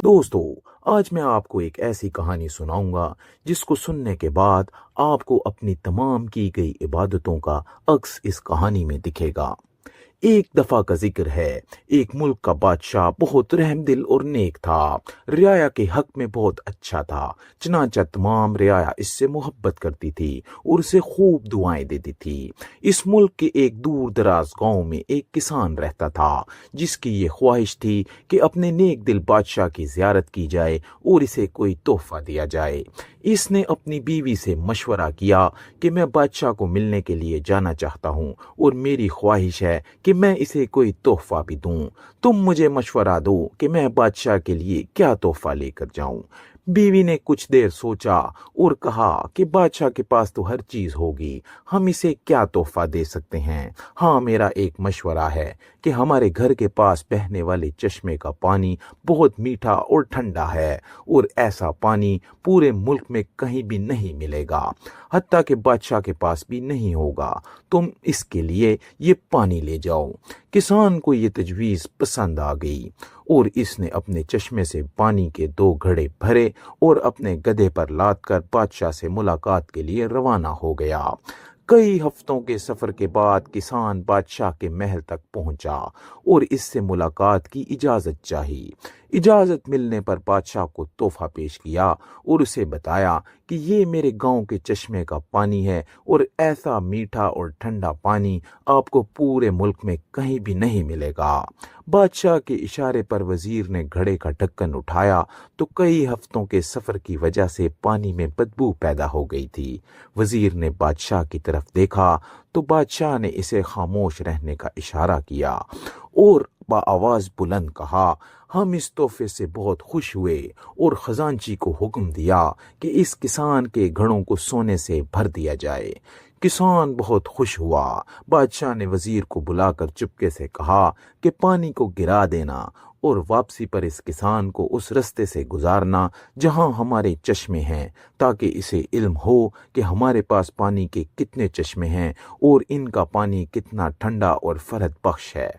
दोस्तों, आज मैं आपको एक ऐसी कहानी सुनाऊंगा जिसको सुनने के बाद आपको अपनी तमाम की गई इबादतों का अक्स इस कहानी में दिखेगा। एक दफा का जिक्र है। एक मुल्क का बादशाह बहुत रहमदिल और नेक था। रियाया के हक में बहुत अच्छा था। चनाचा तमाम रियाया इससे मोहब्बत करती थी और उसे खूब दुआएं देती थी। इस मुल्क के एक दूर दराज गांव में एक किसान रहता था जिसकी ये ख्वाहिश थी कि अपने नेक दिल बादशाह की जियारत की जाए और इसे कोई तोहफा दिया जाए। इसने अपनी बीवी से मशवरा किया कि मैं बादशाह को मिलने के लिए जाना चाहता हूँ और मेरी ख्वाहिश है कि मैं इसे कोई तोहफा भी दूं। तुम मुझे मशवरा दो कि मैं बादशाह के लिए क्या तोहफा लेकर जाऊं। बीवी ने कुछ देर सोचा और कहा कि बादशाह के पास तो हर चीज होगी, हम इसे क्या तोहफा दे सकते हैं। हाँ, मेरा एक मशवरा है कि हमारे घर के पास बहने वाले चश्मे का पानी बहुत मीठा और ठंडा है और ऐसा पानी पूरे मुल्क में कहीं भी नहीं मिलेगा, हत्ता कि बादशाह के पास भी नहीं होगा। तुम इसके लिए ये पानी ले जाओ। किसान को ये तजवीज़ पसंद आ गई और इसने अपने चश्मे से पानी के 2 घड़े भरे और अपने गधे पर लाद कर बादशाह से मुलाकात के लिए रवाना हो गया। कई हफ्तों के सफर के बाद किसान बादशाह के महल तक पहुंचा और इससे मुलाकात की इजाजत चाही। इजाजत मिलने पर बादशाह को तोहफा पेश किया और उसे बताया कि ये मेरे गांव के चश्मे का पानी है और ऐसा मीठा और ठंडा पानी आपको पूरे मुल्क में कहीं भी नहीं मिलेगा। बादशाह के इशारे पर वजीर ने घड़े का ढक्कन उठाया तो कई हफ्तों के सफर की वजह से पानी में बदबू पैदा हो गई थी। वजीर ने बादशाह की तरफ देखा तो बादशाह ने इसे खामोश रहने का इशारा किया और आवाज बुलंद कहा, हम इस तोहफे से बहुत खुश हुए और खजांची को हुक्म दिया कि इस किसान के घड़ों को सोने से भर दिया जाए। किसान बहुत खुश हुआ। बादशाह ने वजीर को बुलाकर चुपके से कहा कि पानी को गिरा देना और वापसी पर इस किसान को उस रास्ते से गुजारना जहां हमारे चश्मे हैं, ताकि इसे इल्म हो कि हमारे पास पानी के कितने चश्मे हैं और इनका पानी कितना ठंडा और फरहत बख्श है।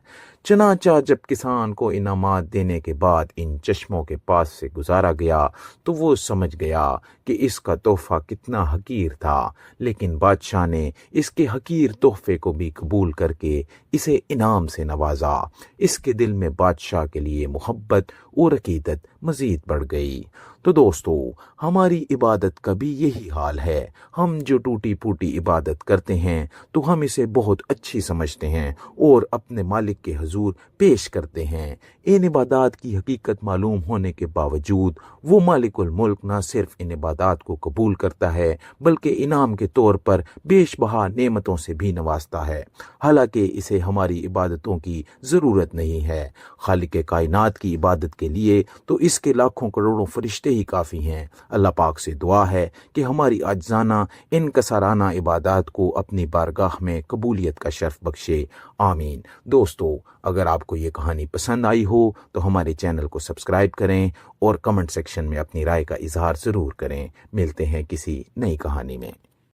चनाचा जब किसान को इनामात देने के बाद इन चश्मों के पास से गुजारा गया तो वो समझ गया कि इसका तोहफा कितना हकीर था, लेकिन बादशाह ने इसके हकीर तोहफे को भी कबूल करके इसे इनाम से नवाजा। इसके दिल में बादशाह के लिए मोहब्बत और अकीदत मजीद बढ़ गई। तो दोस्तों, हमारी इबादत का भी यही हाल है। हम जो टूटी फूटी इबादत करते हैं तो हम इसे बहुत अच्छी समझते हैं और अपने मालिक के हुजूर पेश करते हैं। इन इबादत की हकीकत मालूम होने के बावजूद वो मालिकुल मुल्क न सिर्फ इन इबादत को कबूल करता है बल्कि इनाम के तौर पर बेशबहा नेमतों से भी नवाजता है। हालांकि इसे हमारी इबादतों की ज़रूरत नहीं है। खालिक कायनात की इबादत के लिए तो इसके लाखों करोड़ों फरिश्ते ही काफ़ी हैं। अल्लाह पाक से दुआ है कि हमारी अज्जाना इनकसाराना इबादत को अपनी बारगाह में कबूलियत का शर्फ बख्शे। आमीन। दोस्तों, अगर आपको ये कहानी पसंद आई हो तो हमारे चैनल को सब्सक्राइब करें और कमेंट सेक्शन में अपनी राय का इजहार ज़रूर करें। मिलते हैं किसी नई कहानी में।